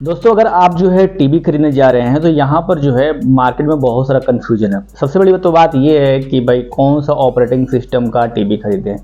दोस्तों अगर आप जो है टीवी खरीदने जा रहे हैं तो यहाँ पर जो है मार्केट में बहुत सारा कन्फ्यूजन है। सबसे बड़ी तो बात ये है कि भाई कौन सा ऑपरेटिंग सिस्टम का टीवी खरीदें।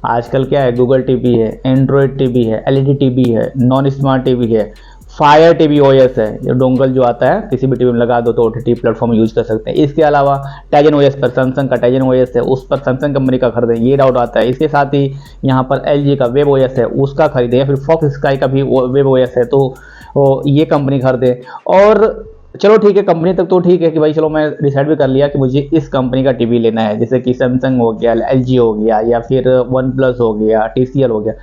आजकल क्या है, गूगल टीवी है, एंड्रॉयड टीवी है, एलईडी टीवी है, नॉन स्मार्ट टीवी है, फायर टीवी ओएस है, ये डोंगल जो आता है किसी भी टीवी में लगा दो तो ओटीटी प्लेटफॉर्म यूज कर सकते हैं। इसके अलावा टाइजन ओएस पर सैमसंग का टाइजन ओएस है, उस पर सैमसंग कंपनी का खरीदें, ये डाउट आता है। इसके साथ ही यहाँ पर एलजी का वेब ओएस है, उसका खरीदें, या फिर फॉक्स स्काई का भी वेब ओएस है तो ये कंपनी खरीदे। और चलो ठीक है, कंपनी तक तो ठीक है कि भाई चलो मैं डिसाइड भी कर लिया कि मुझे इस कंपनी का टीवी लेना है, जैसे कि सैमसंग हो गया, एलजी हो गया, या फिर वन प्लस हो गया, टीसीएल हो गया।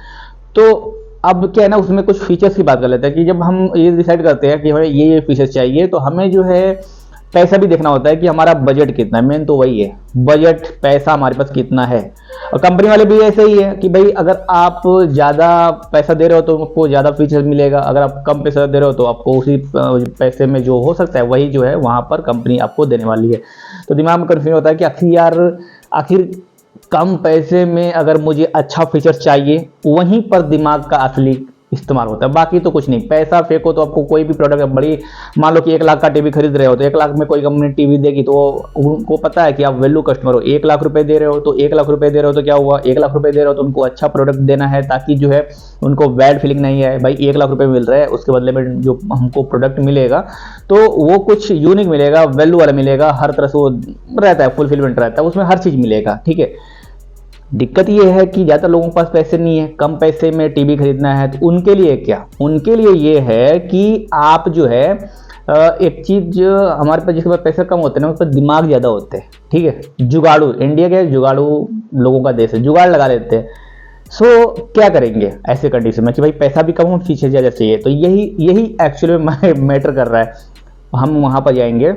तो अब क्या है ना, उसमें कुछ फीचर्स की बात कर लेते हैं कि जब हम ये डिसाइड करते हैं कि हमें ये फीचर्स चाहिए तो हमें जो है पैसा भी देखना होता है कि हमारा बजट कितना है। मेन तो वही है, बजट पैसा हमारे पास कितना है। और कंपनी वाले भी ऐसे ही है कि भाई अगर आप ज़्यादा पैसा दे रहे हो तो आपको ज़्यादा फीचर मिलेगा, अगर आप कम पैसा दे रहे हो तो आपको उसी पैसे में जो हो सकता है वही जो है वहाँ पर कंपनी आपको देने वाली है। तो दिमाग में कन्फ्यूजन होता है कि आखिर कम पैसे में अगर मुझे अच्छा फीचर चाहिए, वहीं पर दिमाग का असली इस्तेमाल होता है। बाकी तो कुछ नहीं, पैसा फेंको तो आपको कोई भी प्रोडक्ट बड़ी, मान लो कि 1 लाख का टीवी खरीद रहे हो तो 1 लाख में कोई कंपनी टीवी देगी तो उनको पता है कि आप वैल्यू कस्टमर हो। 1 लाख रुपए दे रहे हो तो 1 लाख रुपए दे रहे हो तो क्या हुआ, 1 लाख रुपए दे रहे हो तो उनको अच्छा प्रोडक्ट देना है ताकि जो है उनको बैड फीलिंग नहीं आए। भाई 1 लाख रुपए मिल रहा है, उसके बदले में जो हमको प्रोडक्ट मिलेगा तो वो कुछ यूनिक मिलेगा, वैल्यू वाला मिलेगा, हर तरह से वो रहता है, फुलफिलमेंट रहता है, उसमें हर चीज़ मिलेगा। ठीक है, दिक्कत ये है कि ज़्यादातर लोगों के पास पैसे नहीं है, कम पैसे में टीवी खरीदना है, तो उनके लिए क्या, उनके लिए ये है कि आप जो है एक चीज़, हमारे पास जिसके पास पैसे कम होते हैं ना उस पर दिमाग ज़्यादा होते हैं। ठीक है, जुगाड़ू, इंडिया के जुगाड़ू लोगों का देश है, जुगाड़ लगा लेते हैं। सो क्या करेंगे ऐसे कंडीशन में कि भाई पैसा भी कम हो, फीचर ज़्यादा चाहिए, तो यही एक्चुअली में मैटर कर रहा है। हम वहाँ पर जाएंगे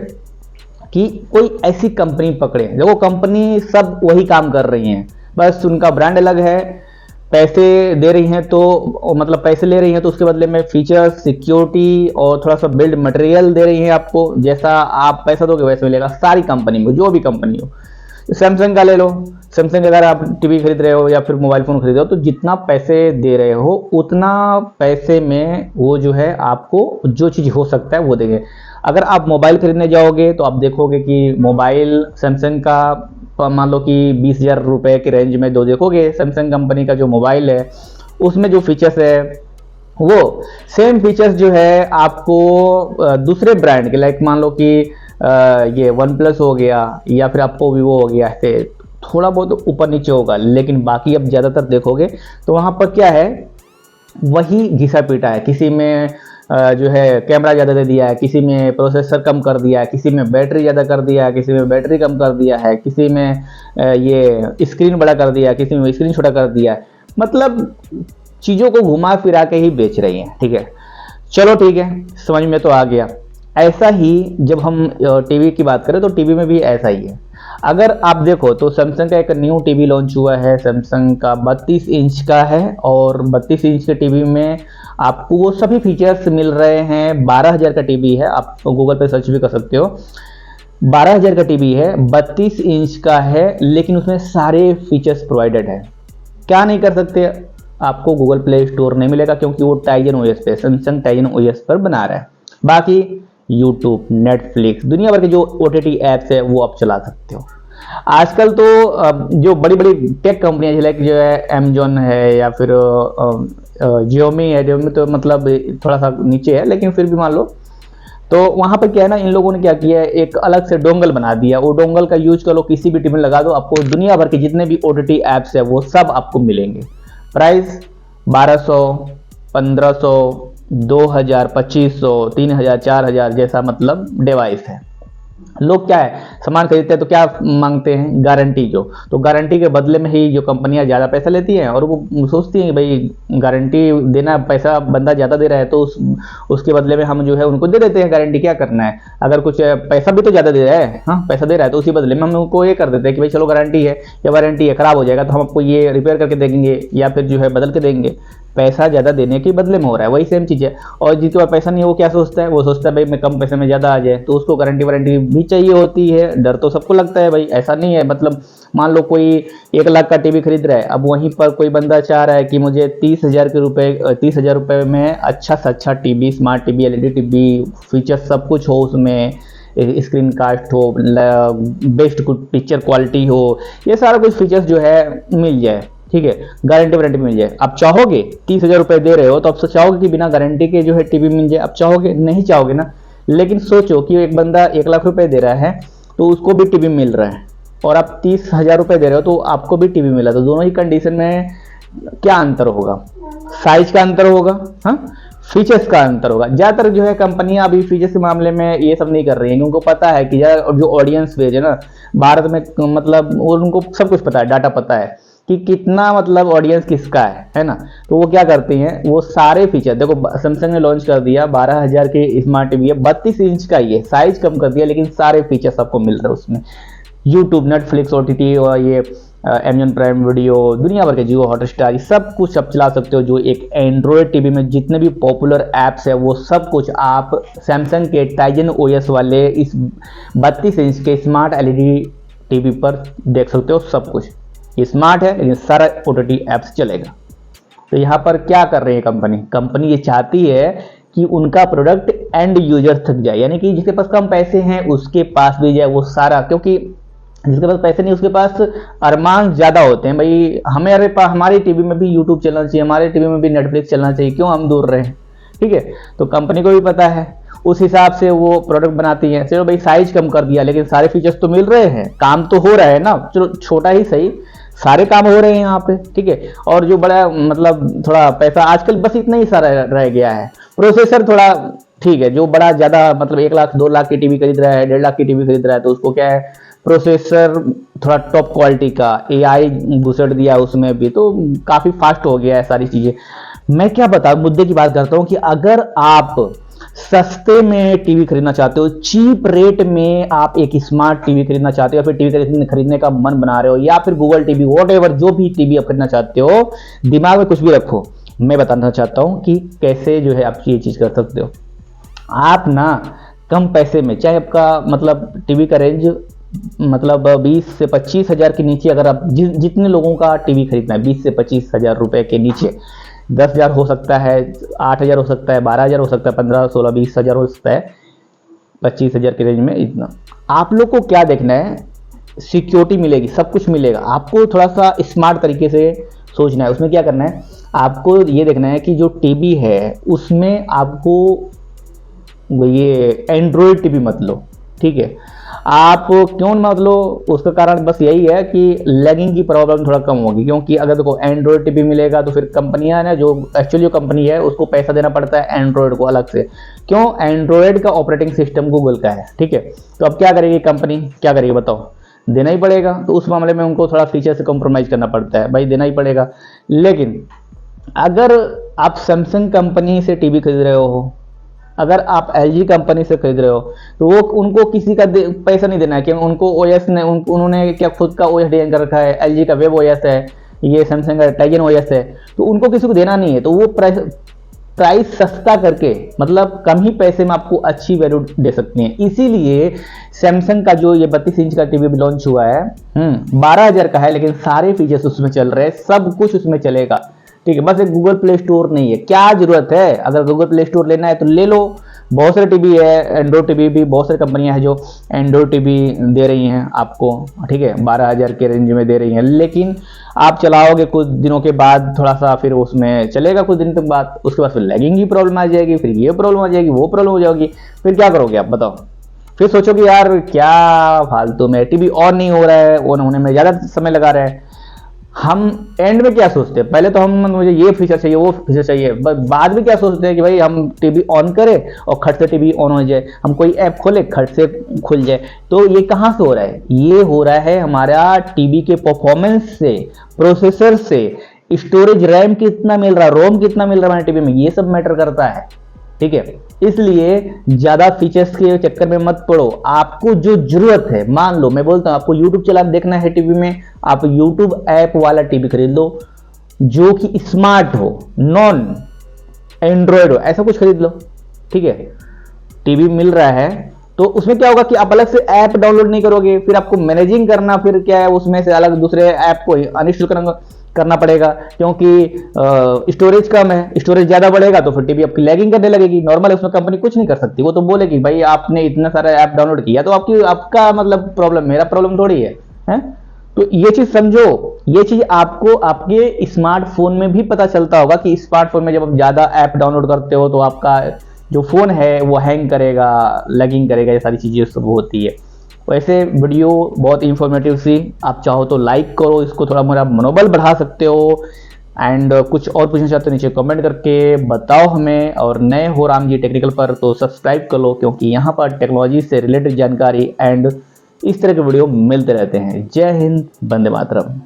कि कोई ऐसी कंपनी पकड़े, देखो कंपनी सब वही काम कर रही हैं, बस उनका ब्रांड अलग है, पैसे दे रही हैं तो मतलब पैसे ले रही हैं तो उसके बदले में फीचर्स, सिक्योरिटी और थोड़ा सा बिल्ड मटेरियल दे रही हैं आपको। जैसा आप पैसा दोगे वैसे मिलेगा सारी कंपनी में, जो भी कंपनी हो। सैमसंग का ले लो, सैमसंग अगर आप टीवी खरीद रहे हो या फिर मोबाइल फ़ोन खरीद रहे हो तो जितना पैसे दे रहे हो उतना पैसे में वो जो है आपको जो चीज़ हो सकता है वो देंगे। अगर आप मोबाइल खरीदने जाओगे तो आप देखोगे कि मोबाइल सैमसंग का मान लो कि 20,000 रुपये के रेंज में जो देखोगे सैमसंग कंपनी का जो मोबाइल है उसमें जो फीचर्स है वो सेम फीचर्स जो है आपको दूसरे ब्रांड के, लाइक मान लो कि ये वन प्लस हो गया या फिर आपको वीवो हो गया, ऐसे थोड़ा बहुत ऊपर नीचे होगा, लेकिन बाकी अब ज़्यादातर देखोगे तो वहाँ पर क्या है, वही घिसा पीटा है। किसी में जो है कैमरा ज़्यादा दे दिया है, किसी में प्रोसेसर कम कर दिया है, किसी में बैटरी ज़्यादा कर दिया है, किसी में बैटरी कम कर दिया है, किसी में ये स्क्रीन बड़ा कर दिया है, किसी में स्क्रीन छोटा कर दिया है। मतलब चीज़ों को घुमा फिरा के ही बेच रही हैं। ठीक है, चलो ठीक है, समझ में तो आ गया। ऐसा ही जब हम टीवी की बात करें तो टीवी में भी ऐसा ही है। अगर आप देखो तो सैमसंग का एक न्यू टीवी लॉन्च हुआ है, सैमसंग का 32 इंच का है, और 32 इंच के टीवी में आपको वो सभी फीचर्स मिल रहे हैं। 12,000 का टीवी है, आप गूगल पे सर्च भी कर सकते हो। 12,000 का टीवी है, 32 इंच का है, लेकिन उसमें सारे फीचर्स प्रोवाइडेड है। क्या नहीं कर सकते, आपको गूगल प्ले स्टोर नहीं मिलेगा क्योंकि वो टाइजन ओएस पे, सैमसंग टाइजन ओएस पर बना रहा है। बाकी यूट्यूब, नेटफ्लिक्स, दुनिया भर के जो ओटीटी ऐप्स है वो आप चला सकते हो। आजकल तो जो बड़ी बड़ी टेक कंपनियां लाइक जो है अमेजोन है या फिर जियोमी है, जियोमी तो मतलब थोड़ा सा नीचे है लेकिन फिर भी मान लो, तो वहाँ पर क्या है ना, इन लोगों ने क्या किया है, एक अलग से डोंगल बना दिया। वो डोंगल का यूज करो, किसी भी टीवी में लगा दो, आपको दुनिया भर के जितने भी ओटीटी ऐप्स है वो सब आपको मिलेंगे। प्राइस 1200, 1500, 2000, 2500, 3000, 4000 जैसा मतलब डिवाइस है। लोग क्या है, सामान खरीदते हैं तो क्या मांगते हैं, गारंटी। जो तो गारंटी के बदले में ही जो कंपनियां ज़्यादा पैसा लेती हैं और वो सोचती हैं कि भाई गारंटी देना, पैसा बंदा ज़्यादा दे रहा है तो उसके बदले में हम जो है उनको दे देते हैं गारंटी। क्या करना है, अगर कुछ पैसा भी तो ज़्यादा दे रहा है, हाँ पैसा दे रहा है, तो उसी बदले में हम उनको ये कर देते हैं कि भाई चलो गारंटी है या वारंटी है, ख़राब हो जाएगा तो हम आपको ये रिपेयर करके देंगे या फिर जो है बदल के देंगे। पैसा ज़्यादा देने के बदले में हो रहा है, वही सेम चीज़ है। और जिसके पास पैसा नहीं है वो क्या सोचता है, वो सोचता है भाई मैं कम पैसे में ज़्यादा आ जाए, तो उसको गारंटी वारंटी भी चाहिए होती है, डर तो सबको लगता है भाई, ऐसा नहीं है। मतलब मान लो कोई 1 लाख का टीवी खरीद रहा है, अब वहीं पर कोई बंदा चाह रहा है कि मुझे 30,000 रुपए में अच्छा से अच्छा TV, smart TV, LED TV, feature सब कुछ हो उसमें, स्क्रीन कास्ट हो, बेस्ट पिक्चर क्वालिटी हो, ये सारा कुछ फीचर्स जो है मिल जाए, ठीक है, गारंटी वारंटी मिल जाए। आप चाहोगे 30,000 रुपए दे रहे हो तो आप चाहोगे कि बिना गारंटी के जो है टीवी मिल जाए? आप चाहोगे? नहीं चाहोगे ना। लेकिन सोचो कि एक बंदा 1 लाख रुपए दे रहा है तो उसको भी टीवी मिल रहा है, और आप 30,000 रुपए दे रहे हो तो आपको भी टीवी मिला, तो दोनों ही कंडीशन में क्या अंतर होगा? साइज का अंतर होगा, हाँ, फीचर्स का अंतर होगा। ज्यादातर जो है कंपनियां अभी फीचर्स के मामले में ये सब नहीं कर रही हैं, क्योंकि उनको पता है कि जो ऑडियंस बेस है ना भारत में, मतलब उनको सब कुछ पता है, डाटा पता है कि कितना मतलब ऑडियंस किसका है ना। तो वो क्या करती हैं, वो सारे फीचर, देखो सैमसंग ने लॉन्च कर दिया 12,000 के स्मार्ट टीवी है, 32 इंच का ही है, साइज कम कर दिया लेकिन सारे फीचर्स आपको मिल रहे हैं उसमें। यूट्यूब, नेटफ्लिक्स, ओटीटी और ये अमेजन प्राइम वीडियो, दुनिया भर के जियो हॉटस्टार, ये सब कुछ आप चला सकते हो। जो एक एंड्रॉयड टीवी में जितने भी पॉपुलर ऐप्स है वो सब कुछ आप सैमसंग के टाइजन ओएस वाले इस 32 इंच के स्मार्ट एलईडी टीवी पर देख सकते हो। सब कुछ स्मार्ट है लेकिन सारा ओटीटी ऐप्स चलेगा। तो यहाँ पर क्या कर रही है कंपनी ये चाहती है कि उनका प्रोडक्ट एंड यूजर तक जाए, यानी कि जिसके पास कम पैसे हैं उसके पास भी जाए वो सारा, क्योंकि जिसके पास पैसे नहीं उसके पास अरमान ज्यादा होते हैं। भाई हमारे टीवी में भी यूट्यूब चलना चाहिए, हमारे टीवी में भी नेटफ्लिक्स चलना चाहिए, क्यों हम दूर रहे, ठीक है। तो कंपनी को भी पता है, उस हिसाब से वो प्रोडक्ट बनाती है। चलो भाई साइज कम कर दिया लेकिन सारे फीचर्स तो मिल रहे हैं, काम तो हो रहा है ना, चलो छोटा ही सही, सारे काम हो रहे हैं यहाँ पे, ठीक है। और जो बड़ा मतलब थोड़ा पैसा आजकल बस इतना ही सारा रह गया है, प्रोसेसर थोड़ा ठीक है, जो बड़ा ज्यादा मतलब 1 लाख 2 लाख की टीवी खरीद रहा है, 1.5 लाख की टीवी खरीद रहा है तो उसको क्या है, प्रोसेसर थोड़ा टॉप क्वालिटी का, एआई घुसड़ दिया उसमें भी, तो काफी फास्ट हो गया है सारी चीजें। मैं क्या बताऊं, मुद्दे की बात करता हूं कि अगर आप सस्ते में टीवी खरीदना चाहते हो, चीप रेट में आप एक स्मार्ट टीवी खरीदना चाहते हो, या फिर टीवी खरीदने का मन बना रहे हो, या फिर गूगल टीवी, वॉटएवर जो भी टीवी आप खरीदना चाहते हो, दिमाग में कुछ भी रखो, मैं बताना चाहता हूं कि कैसे जो है आप ये चीज कर सकते हो। आप ना कम पैसे में, चाहे आपका मतलब टीवी का रेंज मतलब 20 से 25 हजार के नीचे, अगर आप जितने लोगों का टीवी खरीदना है 20 से 25 हजार रुपए के नीचे, 10,000 हो सकता है, 8,000 हो सकता है, 12,000 हो सकता है, 15, 16, 20 हजार हो सकता है, 25,000 के रेंज में इतना। आप लोग को क्या देखना है, सिक्योरिटी मिलेगी, सब कुछ मिलेगा, आपको थोड़ा सा स्मार्ट तरीके से सोचना है। उसमें क्या करना है, आपको ये देखना है कि जो टीवी है उसमें आपको ये एंड्रॉयड टीवी मत लो, ठीक है। आप क्यों मत लो, उसका कारण बस यही है कि लैगिंग की प्रॉब्लम थोड़ा कम होगी, क्योंकि अगर देखो एंड्रॉयड टीवी मिलेगा तो फिर कंपनियां ना, जो एक्चुअली जो कंपनी है उसको पैसा देना पड़ता है एंड्रॉयड को अलग से, क्यों, एंड्रॉयड का ऑपरेटिंग सिस्टम गूगल का है, ठीक है। तो अब क्या करेगी कंपनी, क्या करेगी बताओ, देना ही पड़ेगा। तो उस मामले में उनको थोड़ा फीचर से कॉम्प्रोमाइज करना पड़ता है, भाई देना ही पड़ेगा। लेकिन अगर आप सैमसंग कंपनी से टीवी खरीद रहे हो, अगर आप एलजी कंपनी से खरीद रहे हो, तो वो उनको किसी का पैसा नहीं देना है, क्योंकि उनको ओएस ने उन्होंने क्या खुद का ओएस डिजाइन कर रखा है, एलजी का वेब ओएस है, ये सैमसंग का टाइजन ओएस है, तो उनको किसी को देना नहीं है। तो वो प्राइस सस्ता करके, मतलब कम ही पैसे में आपको अच्छी वैल्यू दे सकती हैं। इसीलिए सैमसंग का जो ये 32 इंच का टीवी लॉन्च हुआ है 12,000 का है, लेकिन सारे फीचर्स उसमें चल रहे हैं, सब कुछ उसमें चलेगा, ठीक है। बस एक गूगल प्ले स्टोर नहीं है, क्या जरूरत है, अगर गूगल प्ले स्टोर लेना है तो ले लो, बहुत सारे टीवी है, एंड्रॉयड टीवी भी बहुत सारी कंपनियां हैं जो एंड्रॉयड टीवी दे रही हैं आपको, ठीक है, 12,000 के रेंज में दे रही हैं। लेकिन आप चलाओगे कुछ दिनों के बाद, थोड़ा सा फिर उसमें चलेगा कुछ दिन तक बाद, उसके बाद फिर लैगिंग की प्रॉब्लम आ जाएगी, फिर ये प्रॉब्लम आ जाएगी, वो प्रॉब्लम हो जाएगी, फिर क्या करोगे आप बताओ। फिर सोचोगे यार क्या फालतू में टीवी ऑन नहीं हो रहा है, ऑन होने में ज़्यादा समय लगा रहा है। हम एंड में क्या सोचते हैं, पहले तो हम मुझे ये फीचर चाहिए, वो फीचर चाहिए, बाद में क्या सोचते हैं कि भाई हम टीवी ऑन करें और खट से टीवी ऑन हो जाए, हम कोई ऐप खोले खट से खुल जाए। तो ये कहाँ से हो रहा है, ये हो रहा है हमारा टीवी के परफॉर्मेंस से, प्रोसेसर से, स्टोरेज रैम कितना मिल रहा है, रोम कितना मिल रहा है हमारे टीवी में, ये सब मैटर करता है, ठीक है। इसलिए ज्यादा फीचर्स के चक्कर में मत पड़ो, आपको जो जरूरत है, मान लो मैं बोलता हूं आपको यूट्यूब चलाना देखना है टीवी में, आप यूट्यूब ऐप वाला टीवी खरीद लो जो कि स्मार्ट हो, नॉन एंड्रॉयड हो, ऐसा कुछ खरीद लो, ठीक है। टीवी मिल रहा है तो उसमें क्या होगा कि आप अलग से ऐप डाउनलोड नहीं करोगे, फिर आपको मैनेजिंग करना, फिर क्या है उसमें से अलग दूसरे ऐप को अनइंस्टॉल करना पड़ेगा, क्योंकि स्टोरेज कम है, स्टोरेज ज्यादा बढ़ेगा तो फिर टीवी आपकी लैगिंग करने लगेगी। नॉर्मल उसमें कंपनी कुछ नहीं कर सकती, वो तो बोलेगी भाई आपने इतना सारा ऐप डाउनलोड किया तो आपका मतलब प्रॉब्लम, मेरा प्रॉब्लम थोड़ी है? तो ये चीज समझो, ये चीज आपको आपके स्मार्टफोन में भी पता चलता होगा कि स्मार्टफोन में जब आप ज्यादा ऐप डाउनलोड करते हो तो आपका जो फोन है वो हैंग करेगा, लैगिंग करेगा, ये सारी चीजें सब होती है। वैसे वीडियो बहुत इंफॉर्मेटिव सी, आप चाहो तो लाइक करो इसको, थोड़ा मेरा मनोबल बढ़ा सकते हो। एंड कुछ और पूछना चाहते हो नीचे कमेंट करके बताओ हमें, और नए हो राम जी टेक्निकल पर तो सब्सक्राइब कर लो, क्योंकि यहाँ पर टेक्नोलॉजी से रिलेटेड जानकारी एंड इस तरह के वीडियो मिलते रहते हैं। जय हिंद, वंदे मातरम।